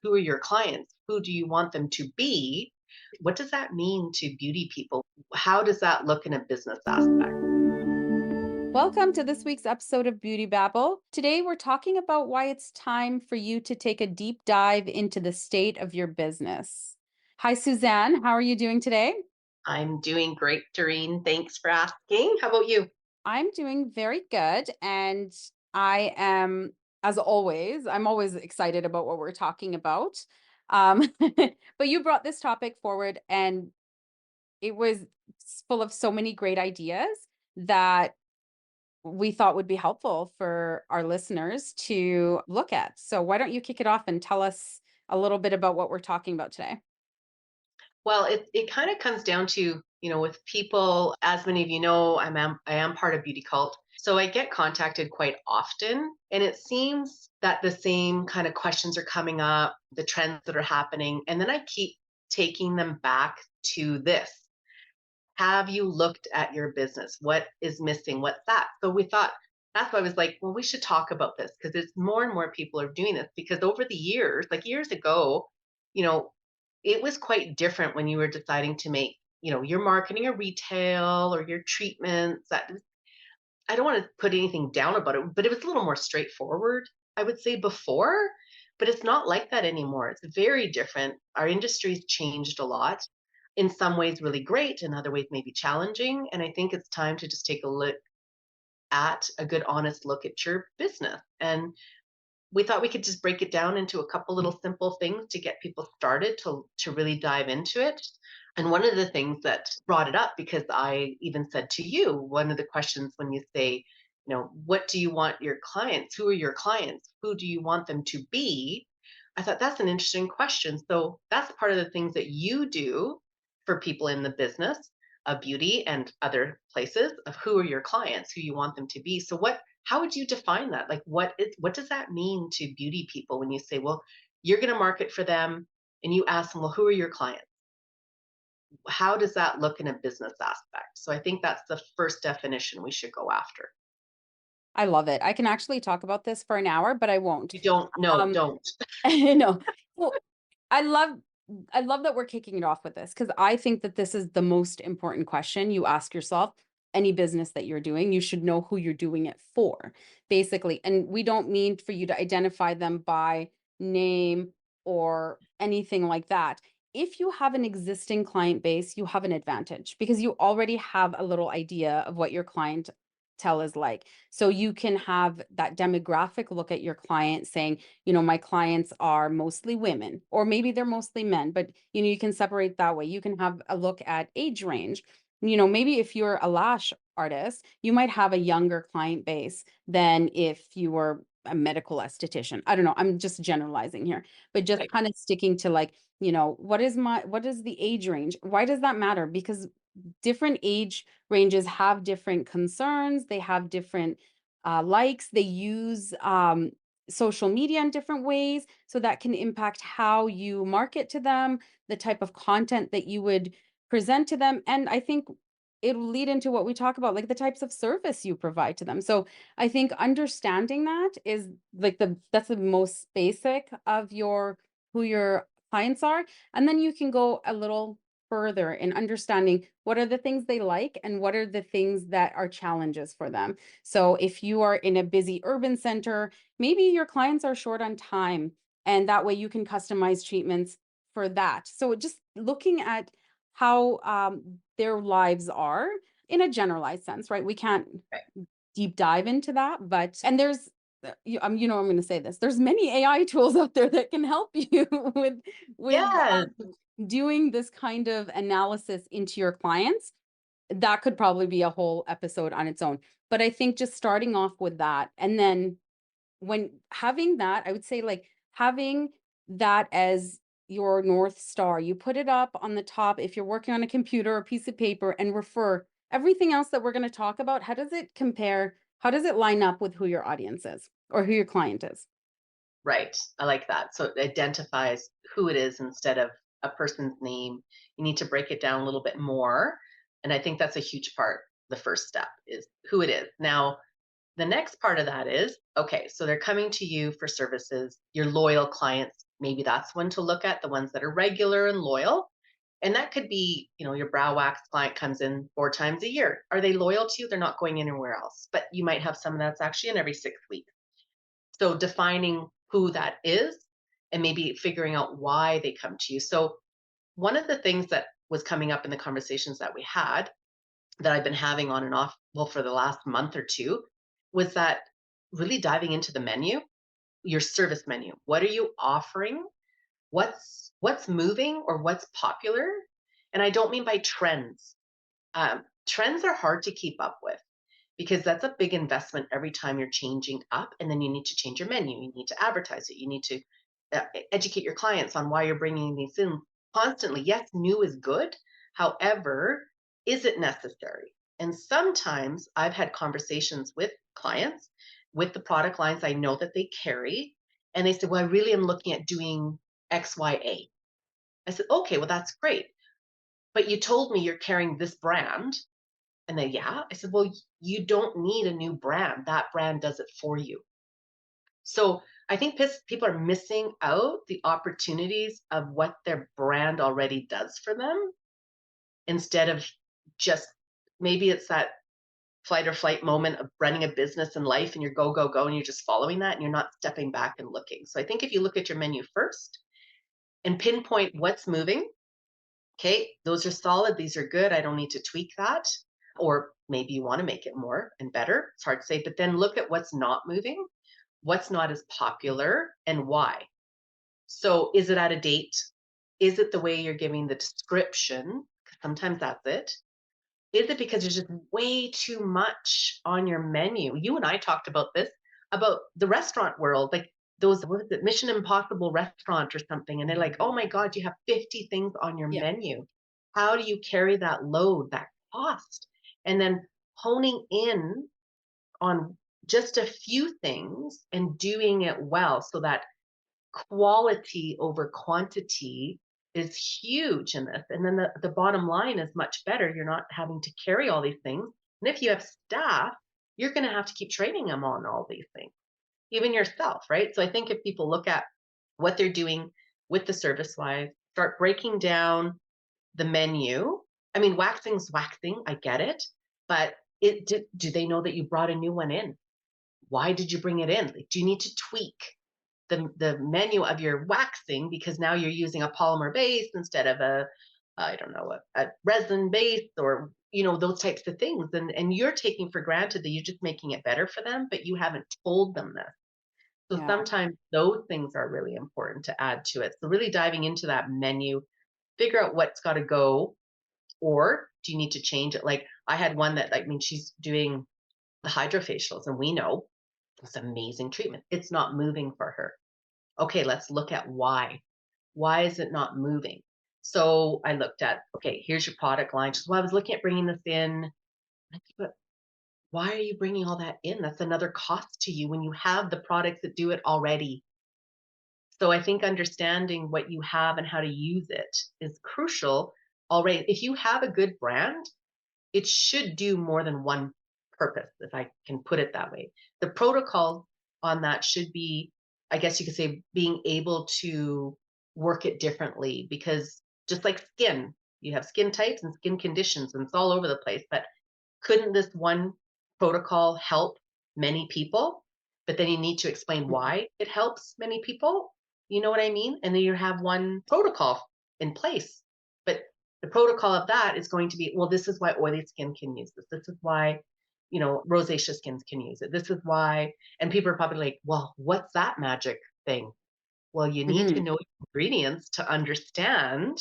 Who are your clients? Who do you want them to be? What does that mean to beauty people? How does that look in a business aspect? Welcome to this week's episode of Beauty Babble. Today, we're talking about why it's time for you to take a deep dive into the state of your business. Hi, Suzanne. How are you doing today? I'm doing great, Doreen. Thanks for asking. How about you? I'm doing very good. And I am, as always, I'm always excited about what we're talking about. Um, but you brought this topic forward, and it was full of so many great ideas that we thought would be helpful for our listeners to look at. So why don't you kick it off and tell us a little bit about what we're talking about today? Well, it kind of comes down to, with people, as many of you know, I am part of Beauty Cult. So I get contacted quite often, and it seems that the same kind of questions are coming up, the trends that are happening, and then I keep taking them back to this. Have you looked at your business? What is missing? What's that? So we thought that's why I was like, well, we should talk about this because it's more and more people are doing this because over the years, like years ago, you know, it was quite different when you were deciding to make, your marketing or retail or your treatments. That I don't want to put anything down about it, but it was a little more straightforward, I would say before, but it's not like that anymore. It's very different. Our industry's changed a lot. In some ways really great, in other ways maybe challenging, and I think it's time to just take a good honest look at your business. And we thought we could just break it down into a couple little simple things to get people started to really dive into it. And one of the things that brought it up, because I even said to you, one of the questions when you say, what do you want your clients? Who are your clients? Who do you want them to be? I thought that's an interesting question. So that's part of the things that you do for people in the business of beauty and other places of who are your clients, who you want them to be. So how would you define that? Like what does that mean to beauty people when you say, well, you're going to market for them and you ask them, well, who are your clients? How does that look in a business aspect? So I think that's the first definition we should go after. I love it. I can actually talk about this for an hour, but I won't. You don't, no, Um, don't. no. So I love I love that we're kicking it off with this because I think that this is the most important question you ask yourself. Any business that you're doing, you should know who you're doing it for, basically. And we don't mean for you to identify them by name or anything like that. If you have an existing client base, you have an advantage because you already have a little idea of what your clientele is like. So you can have that demographic look at your client saying, my clients are mostly women, or maybe they're mostly men, but you can separate that way. You can have a look at age range. Maybe if you're a lash artist, you might have a younger client base than if you were a medical esthetician. I don't know. I'm just generalizing here, but just Right. kind of sticking to like, what is the age range? Why does that matter? Because different age ranges have different concerns, they have different likes, they use social media in different ways. So that can impact how you market to them, the type of content that you would present to them. And I think it'll lead into what we talk about, like the types of service you provide to them. So I think understanding that is like that's the most basic of who your clients are. And then you can go a little further in understanding what are the things they like and what are the things that are challenges for them. So if you are in a busy urban center, maybe your clients are short on time, and that way you can customize treatments for that. So just looking at how their lives are in a generalized sense, right? We can't Right. deep dive into that, but and there's I'm going to say this. There's many AI tools out there that can help you with Yes. doing this kind of analysis into your clients. That could probably be a whole episode on its own. But I think just starting off with that, and then when having that, I would say like having that as your North Star, you put it up on the top if you're working on a computer or piece of paper and refer everything else that we're going to talk about. How does it compare? How does it line up with who your audience is or who your client is? Right. I like that. So it identifies who it is instead of a person's name. You need to break it down a little bit more. And I think that's a huge part. The first step is who it is. Now, the next part of that is okay, so they're coming to you for services, your loyal clients. maybe that's one to look at, the ones that are regular and loyal. And that could be, your brow wax client comes in 4 times a year. Are they loyal to you? They're not going anywhere else. But you might have someone that's actually in every 6 weeks. So defining who that is and maybe figuring out why they come to you. So one of the things that was coming up in the conversations that we had, that I've been having on and off, well, for the last month or two, was that really diving into the menu, your service menu. What are you offering? What's moving or what's popular? And I don't mean by trends. Trends are hard to keep up with because that's a big investment every time you're changing up, and then you need to change your menu. You need to advertise it. You need to educate your clients on why you're bringing these in constantly. Yes, new is good. However, is it necessary? And sometimes I've had conversations with clients with the product lines I know that they carry, and they said, well, I really am looking at doing XYA. I said, okay, well, that's great. But you told me you're carrying this brand. And they, yeah. I said, well, you don't need a new brand. That brand does it for you. So I think people are missing out the opportunities of what their brand already does for them, instead of just, maybe it's that flight or flight moment of running a business in life and you're go, go, go, and you're just following that and you're not stepping back and looking. So I think if you look at your menu first and pinpoint what's moving, okay, those are solid, these are good, I don't need to tweak that. Or maybe you want to make it more and better. It's hard to say, but then look at what's not moving, what's not as popular, and why. So is it out of date? Is it the way you're giving the description? 'Cause sometimes that's it. Is it because there's just way too much on your menu? You and I talked about this, about the restaurant world, like those, what is it, Mission Impossible restaurant or something. And they're like, oh my God, you have 50 things on your Yeah. menu. How do you carry that load, that cost? And then honing in on just a few things and doing it well, so that quality over quantity is huge in this. And then the bottom line is much better. You're not having to carry all these things. And if you have staff, you're going to have to keep training them on all these things, even yourself, right? So I think if people look at what they're doing with the service wise, start breaking down the menu. I mean, waxing's waxing, I get it, but do they know that you brought a new one in? Why did you bring it in? Like, do you need to tweak the menu of your waxing because now you're using a polymer base instead of a, I don't know, a resin base, or those types of things, and you're taking for granted that you're just making it better for them, but you haven't told them this. So Yeah. sometimes those things are really important to add to it. So really diving into that menu, figure out what's got to go, or do you need to change it? Like I had one that, I mean, she's doing the hydrofacials, and we know it's amazing treatment. It's not moving for her. Okay, let's look at why. Why is it not moving? So I looked at, okay, here's your product line. She said, well, I was looking at bringing this in. I said, but why are you bringing all that in? That's another cost to you when you have the products that do it already. So I think understanding what you have and how to use it is crucial already. If you have a good brand, it should do more than one purpose, if I can put it that way. The protocol on that should be, I guess you could say, being able to work it differently, because just like skin, you have skin types and skin conditions, and it's all over the place. But couldn't this one protocol help many people? But then you need to explain Mhm. why it helps many people. You know what I mean? And then you have one protocol in place. But the protocol of that is going to be, well, this is why oily skin can use this. This is why, rosacea skins can use it. This is why. And people are probably like, well, what's that magic thing? Well, you need to Mhm. know your ingredients to understand.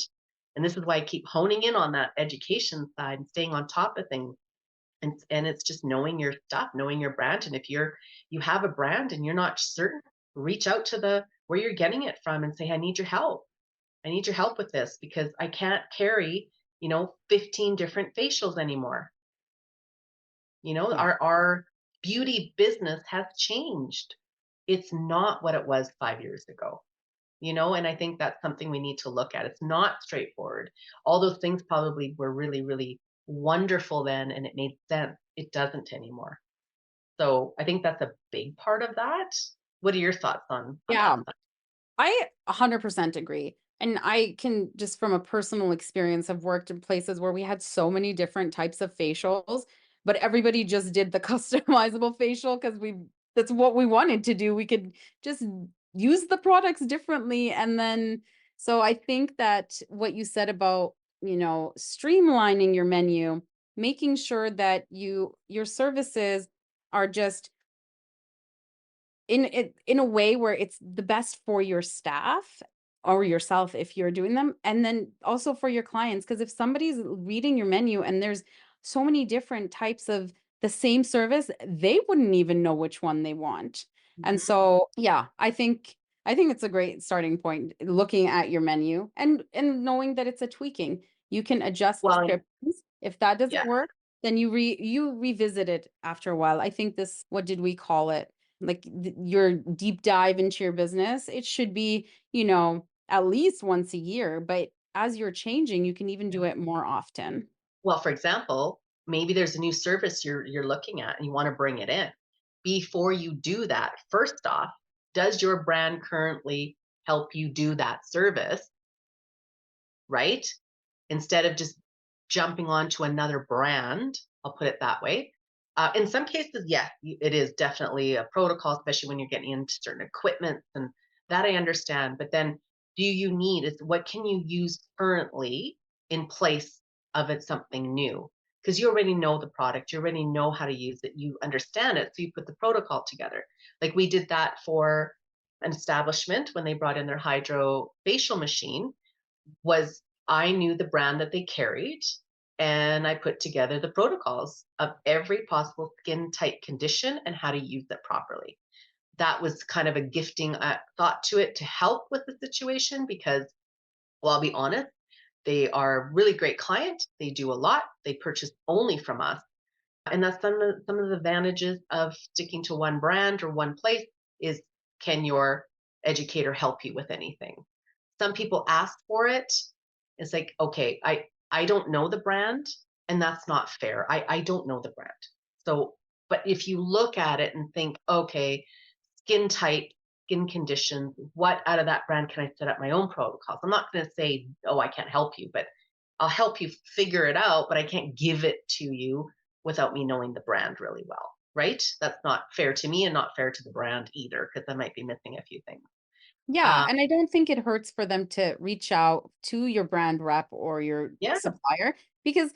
And this is why I keep honing in on that education side and staying on top of things. And it's just knowing your stuff, knowing your brand. And if you have a brand and you're not certain, reach out to the where you're getting it from and say, I need your help. I need your help with this because I can't carry, 15 different facials anymore. Yeah. Our beauty business has changed. It's not what it was 5 years ago. And I think that's something we need to look at. It's not straightforward. All those things probably were really, really wonderful then and it made sense. It doesn't anymore. So I think that's a big part of that. What are your thoughts on that Yeah. side? I 100% agree. And I can just from a personal experience have worked in places where we had so many different types of facials, but everybody just did the customizable facial because we that's what we wanted to do. We could just use the products differently. And then so I think that what you said about, streamlining your menu, making sure that your services are just in a way where it's the best for your staff or yourself if you're doing them, and then also for your clients, because if somebody's reading your menu and there's so many different types of the same service, they wouldn't even know which one they want. And Mhm. so, yeah, I think it's a great starting point looking at your menu and knowing that it's a tweaking. You can adjust Well, and descriptions. If that doesn't yeah. work, then you revisit it after a while. I think this, what did we call it? Like your deep dive into your business, it should be, at least once a year, but as you're changing, you can even do Yeah. it more often. Well, for example, maybe there's a new service you're looking at and you want to bring it in. Before you do that, first off, does your brand currently help you do that service, right? Instead of just jumping onto another brand, I'll put it that way. In some cases, yes, it is definitely a protocol, especially when you're getting into certain equipment, and that I understand. But then, do you need is what can you use currently in place of it something new? Because you already know the product, you already know how to use it, you understand it, so you put the protocol together. Like we did that for an establishment when they brought in their hydro facial machine was I knew the brand that they carried and I put together the protocols of every possible skin type condition and how to use it properly. That was kind of a gifting thought to it to help with the situation because, well, I'll be honest, they are a really great client. They do a lot. They purchase only from us. And that's some of the advantages of sticking to one brand or one place is can your educator help you with anything? Some people ask for it. It's like, okay, I don't know the brand, and that's not fair. I don't know the brand. So, but if you look at it and think, okay, skin type, skin conditions, what out of that brand can I set up my own protocols? I'm not going to say, oh, I can't help you, but I'll help you figure it out, but I can't give it to you without me knowing the brand really well, right? That's not fair to me and not fair to the brand either, because I might be missing a few things. Yeah, Um, and I don't think it hurts for them to reach out to your brand rep or your yeah, supplier because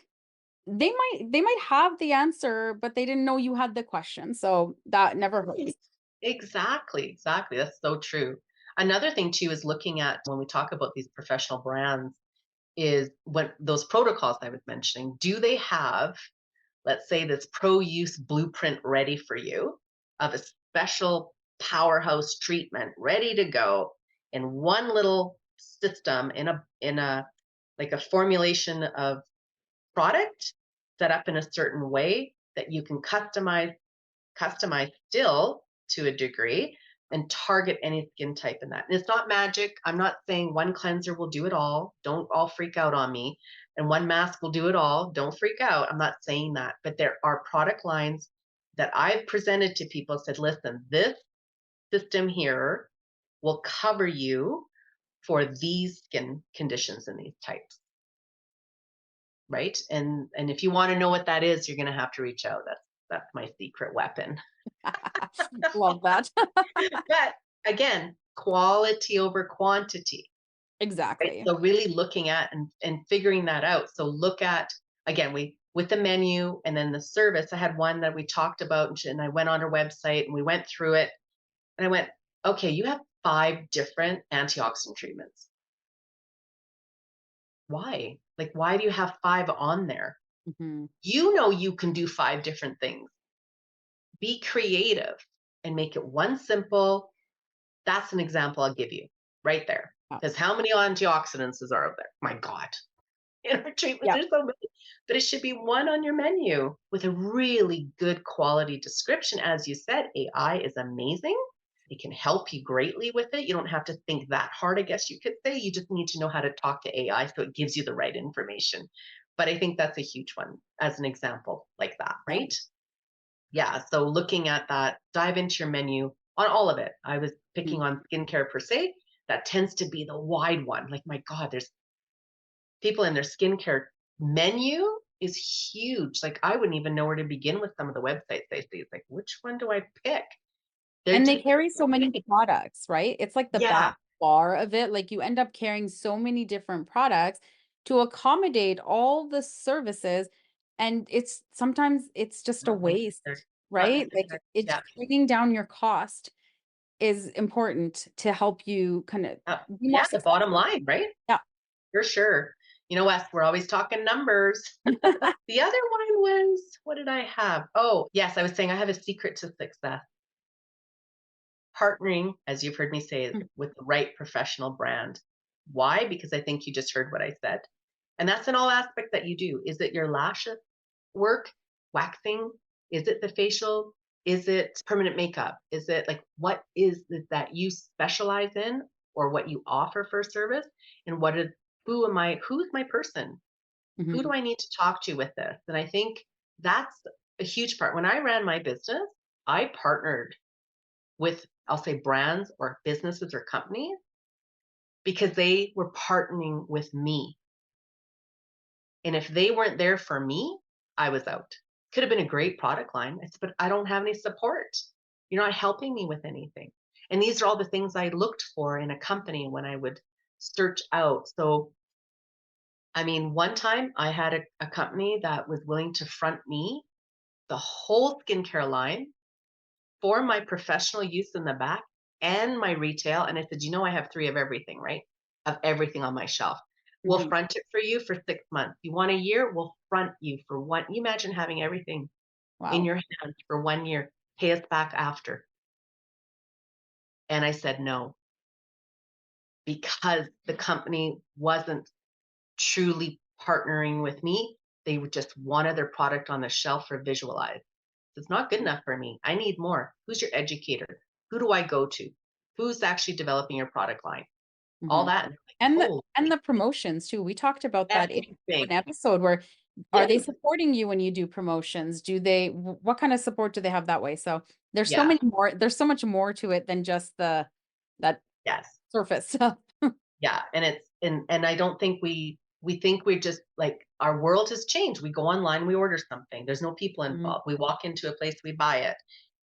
they might have the answer, but they didn't know you had the question. So that never hurts. exactly, exactly. That's so true. Another thing too is looking at when we talk about these professional brands is when those protocols I was mentioning, do they have, let's say, this pro use blueprint ready for you of a special powerhouse treatment ready to go in one little system in a like a formulation of product set up in a certain way that you can customize still to a degree and target any skin type in that. And it's not magic. I'm not saying one cleanser will do it all. Don't all freak out on me. And one mask will do it all. Don't freak out. I'm not saying that. But there are product lines that I've presented to people said, listen, this system here will cover you for these skin conditions and these types. Right. And if you want to know what that is, you're gonna have to reach out. That's my secret weapon. Love that. But again, quality over quantity, right? Exactly. So really looking at and figuring that out. So look at again, we with the menu and then the service. I had one that we talked about, and I went on her website and we went through it, and I went, okay, you have 5 different antioxidant treatments. Why? Like, why do you have 5 on there? Mhm. You know you can do 5 different things. Be creative and make it one simple. That's an example I'll give you right there. Yeah. Because how many antioxidants are out there? My God. In our treatments, Yeah. there's so many. But it should be one on your menu with a really good quality description. As you said, AI is amazing. It can help you greatly with it. You don't have to think that hard, I guess you could say. You just need to know how to talk to AI so it gives you the right information. But I think that's a huge one as an example like that, Yeah. right? Yeah, so looking at that, dive into your menu on all of it. I was Mhm. picking on skincare per se, that tends to be the wide one. Like, my God, there's people in their skincare menu is huge. Like, I wouldn't even know where to begin with some of the websites I see. It's like, which one do I pick? They're And they just carry so so many big. products, right? It's like the back Yeah. bar of it. Like you end up carrying so many different products to accommodate all the services. And it's sometimes it's just a Not necessary. waste, Not right? Like necessary. it's Yeah. bringing down your cost is important to help you kind of be more Yeah. The bottom successful. line, right? Yeah. For sure. You know, Wes, we're always talking numbers. The other one was, what did I have? Oh, yes, I was saying I have a secret to success. Partnering, as you've heard me say, Mhm, with the right professional brand. Why? Because I think you just heard what I said. And that's in all aspects that you do. Is it your lash work, waxing? Is it the facial? Is it permanent makeup? Is it like, what is it that you specialize in or what you offer for a service? And who's my person? Who do mhm, I need to talk to with this? And I think that's a huge part. When I ran my business, I partnered with, I'll say, brands or businesses or companies because they were partnering with me. And if they weren't there for me, I was out. Could have been a great product line. I said, but I don't have any support. You're not helping me with anything. And these are all the things I looked for in a company when I would search out. So, I mean, one time I had a company that was willing to front me the whole skincare line for my professional use in the back and my retail. And I said, you know, I have three of everything, right? Of everything on my shelf. We'll mhm. front it for you for 6 months. You want a year? We'll front you for one. You imagine having everything in Wow. your hands for 1 year, pay us back after. And I said no, because the company wasn't truly partnering with me. They would just wanted their product on the shelf for visualize. It's not good enough for me. I need more. Who's your educator? Who do I go to? Who's actually developing your product line? All Mhm. that. And like, And the holy, and the promotions too. We talked about that in everything. an episode where are they Yes. supporting you when you do promotions? Do they what kind of support do they have that way? So Yeah. there's so much more to it than just the that Yes. surface stuff. Yeah. And and I don't think we think we're just like, our world has changed. We go online, we order something. There's no people Mhm. involved. We walk into a place, we buy it.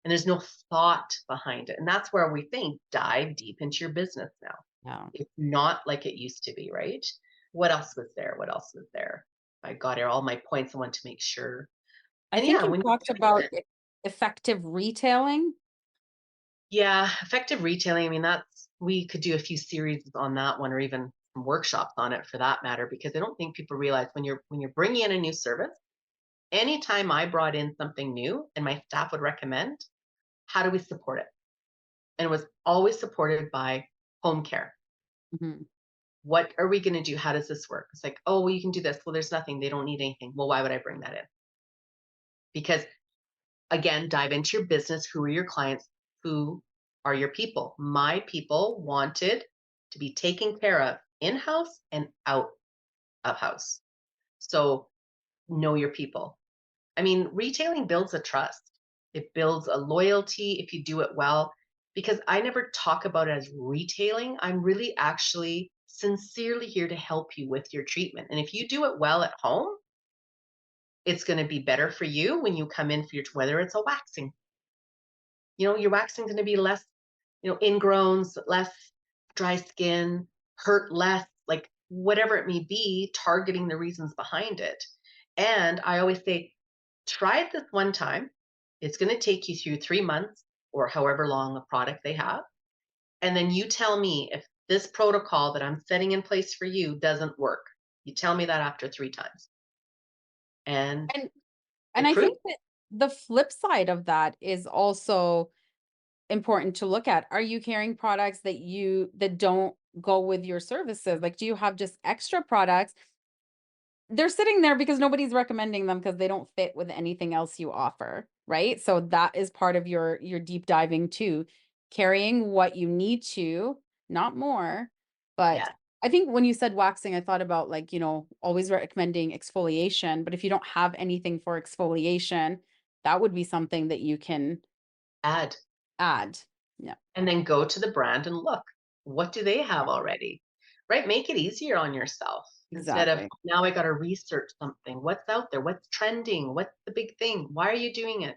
And there's no thought behind it. And that's where we think dive deep into your business now. Yeah. It's not like it used to be, right? What else was there? What else was there? I got here all my points. I want to make sure. I And think yeah, you when you're talked doing about it, effective retailing. yeah, effective retailing. I mean, that's, we could do a few series on that one, or even some workshops on it for that matter, because I don't think people realize when you're bringing in a new service. Anytime I brought in something new, and my staff would recommend, how do we support it? And it was always supported by home care. Mhm. What are we going to do? How does this work? It's like, oh, well, you can do this. Well, there's nothing. They don't need anything. Well, why would I bring that in? Because again, dive into your business. Who are your clients? Who are your people? My people wanted to be taken care of in house and out of house. So know your people. I mean, retailing builds a trust. It builds a loyalty if you do it well. Because I never talk about it as retailing. I'm really actually sincerely here to help you with your treatment. And if you do it well at home, it's going to be better for you when you come in for your, whether it's a waxing. Your waxing is going to be less, ingrowns, less dry skin, hurt less, like whatever it may be, targeting the reasons behind it. And I always say, try it this one time. It's going to take you through 3 months or however long a product they have. And then you tell me if this protocol that I'm setting in place for you doesn't work. You tell me that after 3 times. And And and it I proves. think that the flip side of that is also important to look at. Are you carrying products that don't go with your services? Like, do you have just extra products? They're sitting there because nobody's recommending them because they don't fit with anything else you offer, right? So that is part of your deep diving too. Carrying what you need to, not more. But Yeah, I think when you said waxing, I thought about like, always recommending exfoliation, but if you don't have anything for exfoliation, that would be something that you can add. add. Yeah. And then go to the brand and look. What do they have already? Right? Make it easier on yourself instead of Exactly. now I got to research something. What's out there? What's trending? What's the big thing? Why are you doing it?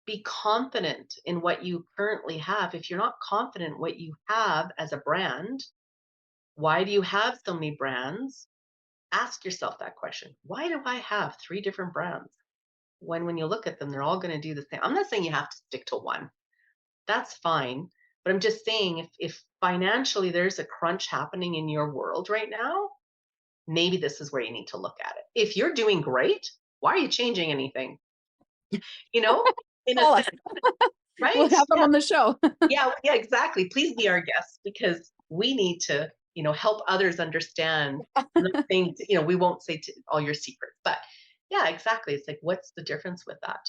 Be confident in what you currently have. If you're not confident what you have as a brand, why do you have so many brands? Ask yourself that question. Why do I have three different brands? When you look at them, they're all going to do the same. I'm not saying you have to stick to one. That's fine. But I'm just saying if financially there's a crunch happening in your world right now, maybe this is where you need to look at it. If you're doing great, why are you changing anything? You know, in a Call us. sense, right? We'll have them Yeah. on the show. Yeah, yeah, exactly. Please be our guest because we need to, help others understand. I'm not saying, we won't say all your secrets, but yeah, exactly. It's like, what's the difference with that?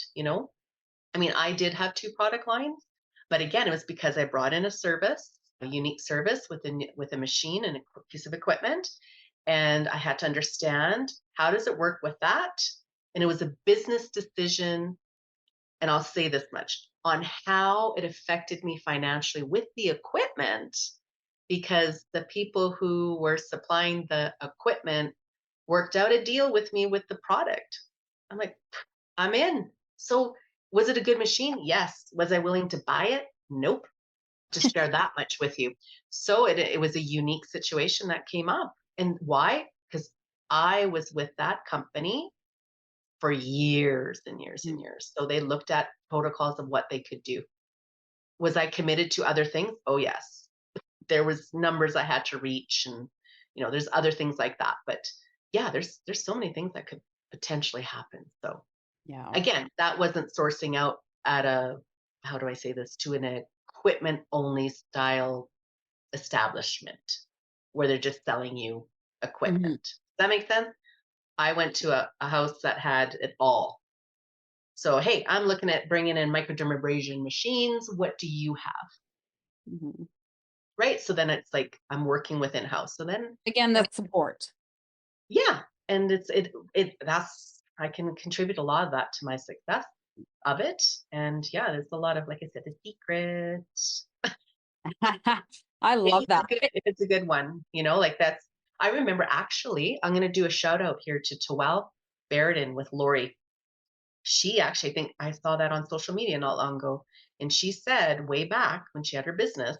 I mean, I did have two product lines, but again, it was because I brought in a service, a unique service with a machine and a piece of equipment, and I had to understand how does it work with that, and it was a business decision. And I'll say this much on how it affected me financially with the equipment, because the people who were supplying the equipment worked out a deal with me with the product. I'm like, I'm in. So, was it a good machine? Yes. Was I willing to buy it? Nope. To share that much with you. So, it was a unique situation that came up. And why? Because I was with that company for years and years and Mm, years. So they looked at protocols of what they could do. Was I committed to other things? Oh yes. There was numbers I had to reach and there's other things like that. But yeah, there's so many things that could potentially happen. So yeah. again, that wasn't sourcing out at a how do I say this to an equipment only style establishment where they're just selling you equipment. Mhm, Does that make sense? I went to a house that had it all. So, hey, I'm looking at bringing in microdermabrasion machines. What do you have? mhm. Right. So then it's like I'm working with in house. So then, Again, you know, that's support. yeah. And that's, I can contribute a lot of that to my success of it. And yeah, there's a lot of, like I said, the secrets. I love that. If it's a good one, like I remember actually, I'm going to do a shout out here to Tawel Baradin with Lori. She actually, I think I saw that on social media not long ago. And she said way back when she had her business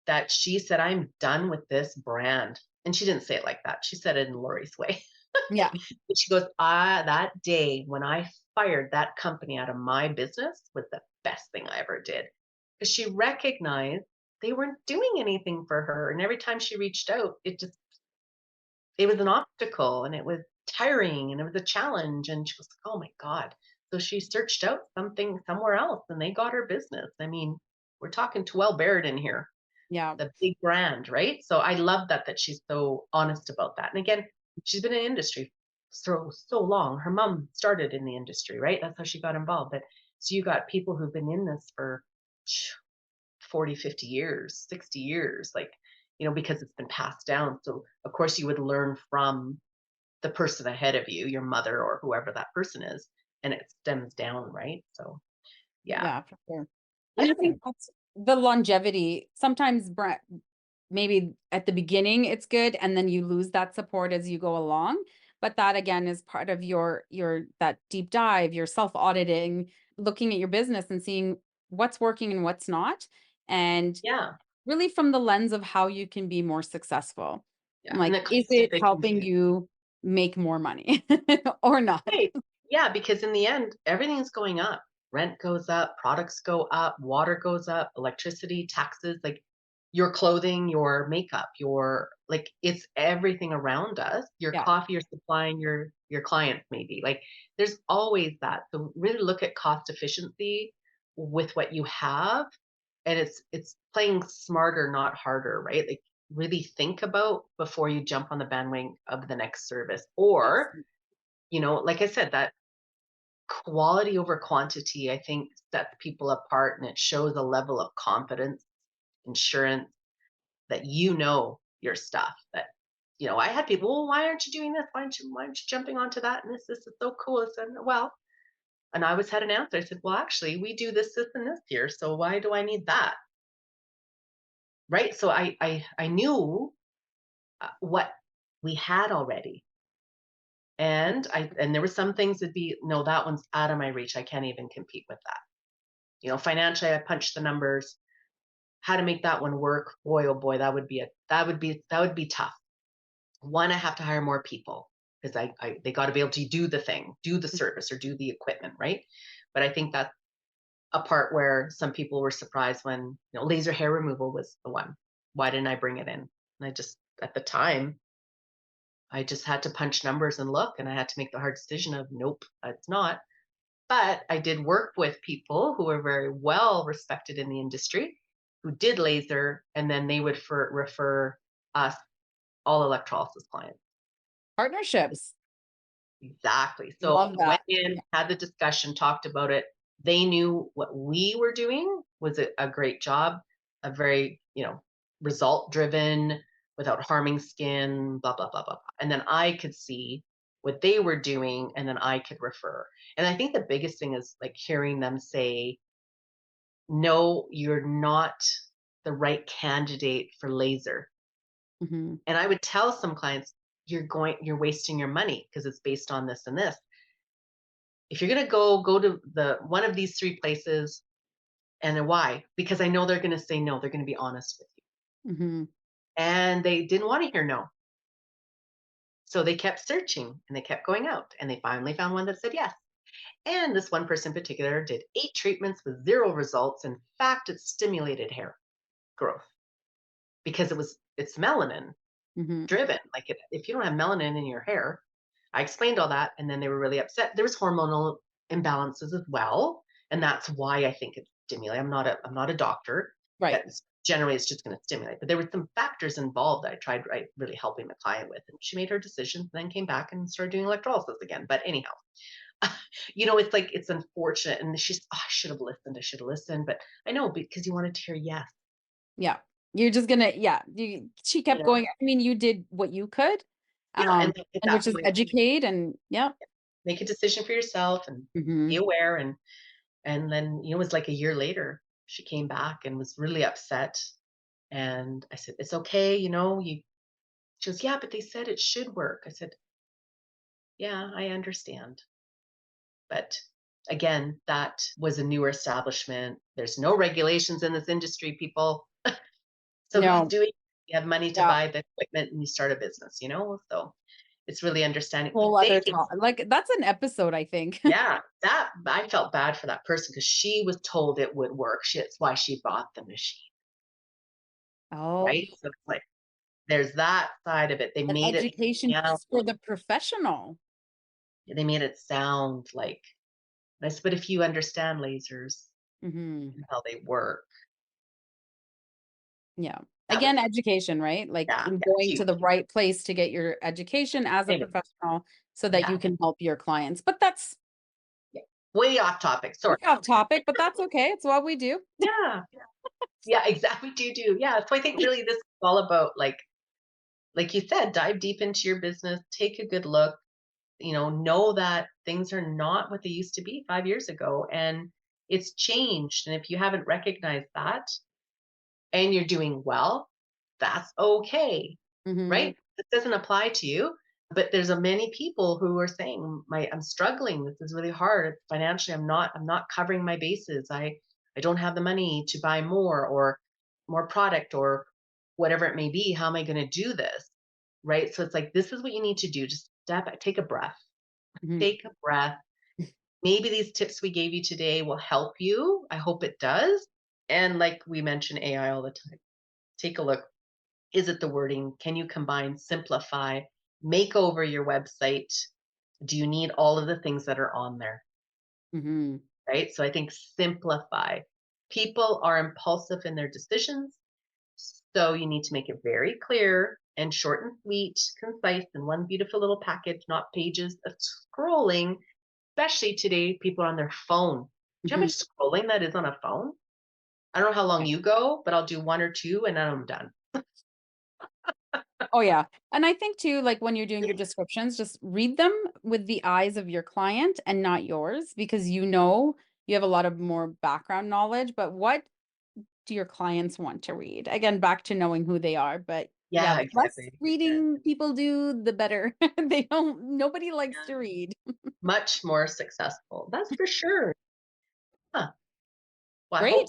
that she said, I'm done with this brand. And she didn't say it like that. She said it in Lori's way. Yeah. But she goes, that day when I fired that company out of my business was the best thing I ever did. Because she recognized they weren't doing anything for her. And every time she reached out, it was an obstacle and it was tiring and it was a challenge. And she was like, oh my God. So she searched out something somewhere else and they got her business. I mean, we're talking Twell Barrett in here, Yeah. the big brand, right? So I love that she's so honest about that. And again, she's been in the industry so long. Her mom started in the industry, right? That's how she got involved. But so you got people who've been in this for 40, 50 years, 60 years, like, because it's been passed down. So of course you would learn from the person ahead of you, your mother or whoever that person is, and it stems down, right? So yeah. Yeah, for sure. And Yeah. I think that's the longevity. Sometimes maybe at the beginning it's good and then you lose that support as you go along. But that again is part of your that deep dive, your self-auditing, looking at your business and seeing what's working and what's not. And Yeah. really from the lens of how you can be more successful. Yeah. And Like, the is cost it helping efficiency. you make more money or not? Right. Yeah, because in the end, everything's going up. Rent goes up, products go up, water goes up, electricity, taxes, like your clothing, your makeup, your like it's everything around us. Your Yeah. coffee you're supplying your clients maybe. Like there's always that. So really look at cost efficiency with what you have. And it's playing smarter, not harder, right? Like really think about before you jump on the bandwagon of the next service. Or Absolutely. like I said, that quality over quantity, I think, sets people apart and it shows a level of confidence, insurance that your stuff. That, I had people, well, why aren't you doing this? Why aren't you jumping onto that? And this is so cool. I said, well, and I always had an answer. I said, well, actually, we do this, this, and this here. So why do I need that? right? So I knew what we had already. And there were some things that be, no, that one's out of my reach. I can't even compete with that. Financially, I punched the numbers. How to make that one work? Boy, oh boy, that would be tough. One, I have to hire more people because they got to be able to do the thing, do the service, or do the equipment, right? But I think that's a part where some people were surprised when laser hair removal was the one. Why didn't I bring it in? And I just at the time I just had to punch numbers and look, and I had to make the hard decision of nope, it's not. But I did work with people who were very well respected in the industry who did laser, and then they would refer us all electrolysis clients. Partnerships. Exactly. So Love went that. in, Yeah. had the discussion, talked about it. They knew what we were doing was a great job, a very, result driven, without harming skin, blah, blah, blah, blah, blah. And then I could see what they were doing and then I could refer. And I think the biggest thing is like hearing them say, no, you're not the right candidate for laser. Mhm. And I would tell some clients, you're wasting your money because it's based on this and this. If you're going to go to the one of these three places, and then why? Because I know they're going to say no. They're going to be honest with you. Mhm. And they didn't want to hear no. So they kept searching and they kept going out and they finally found one that said yes. And this one person in particular did 8 treatments with 0 results. In fact, it stimulated hair growth because it's melanin Mhm. driven. Like if you don't have melanin in your hair, I explained all that, and then they were really upset. There was hormonal imbalances as well, and that's why I think it's stimulating. I'm not a doctor. Right. That generally it's just going to stimulate, but there were some factors involved that I tried really helping the client with, and she made her decisions, and then came back and started doing electrolysis again. But anyhow, it's like it's unfortunate, and she's I should have listened. I should have listened, but I know because you wanted to hear yes. Yeah. You're just gonna yeah, she You kept know, going. I mean, you did what you could, yeah, and like at and that which is point, educate and yeah. make a decision for yourself and be Mhm. aware. And then, it was like a year later, she came back and was really upset. And I said, "It's okay, she goes, "Yeah, but they said it should work." I said, "Yeah, I understand." But again, that was a newer establishment. There's no regulations in this industry, people. So who's No. doing it? You have money to Yeah. buy the equipment and you start a business. So it's really understanding. But Whole they other talk. Like, that's an episode, I think. yeah, that I felt bad for that person because she was told it would work. That's why she bought the machine, Oh, right? So it's like there's that side of it. They an made it education sound piece for the professional. they made it sound like nice, but if you understand lasers Mhm. and how they work, Yeah. that was Again, education, right? Like, yeah, in yeah, going to huge. the right place to get your education as a Anyway, professional so that yeah, you can help your clients. But that's yeah. Way off topic. Sorry. off topic, but that's okay. It's what we do. Yeah, yeah, exactly. Do. Yeah. So I think really this is all about like you said, dive deep into your business, take a good look, know that things are not what they used to be 5 years ago. And it's changed. And if you haven't recognized that and you're doing well, that's okay, Mhm. right? This doesn't apply to you. But there's a many people who are saying, I'm struggling. This is really hard. Financially, I'm not covering my bases. I don't have the money to buy more product or whatever it may be. How am I going to do this? Right. So it's like this is what you need to do. Just take a breath. Mhm. Take a breath. Maybe these tips we gave you today will help you. I hope it does. And like we mention AI all the time. Take a look. Is it the wording? Can you combine, simplify, make over your website? Do you need all of the things that are on there? Mhm. Right. So I think simplify. People are impulsive in their decisions. So you need to make it very clear and short and sweet, concise, in one beautiful little package, not pages of scrolling. Especially today, people are on their phone. Do you know how Mhm. much scrolling that is on a phone? I don't know how long Yeah. you go, but I'll do one or two and then I'm done. Oh, yeah. And I think too, like, when you're doing your descriptions, just read them with the eyes of your client and not yours because you have a lot of more background knowledge, but what do your clients want to read? Again, back to knowing who they are, but yeah, Yeah, the less exactly. reading people do, the better. Nobody likes to read. Much more successful. That's for sure. Huh. Well, I hope Great.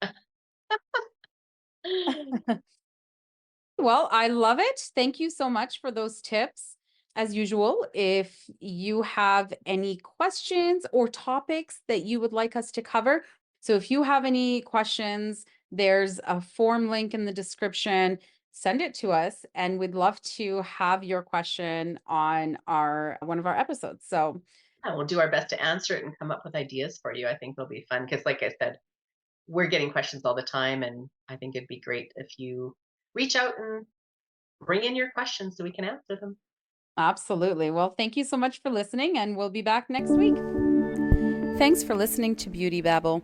that helped. Well, I love it. Thank you so much for those tips. As usual, if you have any questions or topics that you would like us to cover, so if you have any questions, there's a form link in the description. Send it to us, and we'd love to have your question on our one of our episodes. So Yeah, we'll do our best to answer it and come up with ideas for you. I think it'll be fun because, like I said, we're getting questions all the time, and I think it'd be great if you reach out and bring in your questions so we can answer them. absolutely. Well, thank you so much for listening, and we'll be back next week. Thanks for listening to Beauty Babble.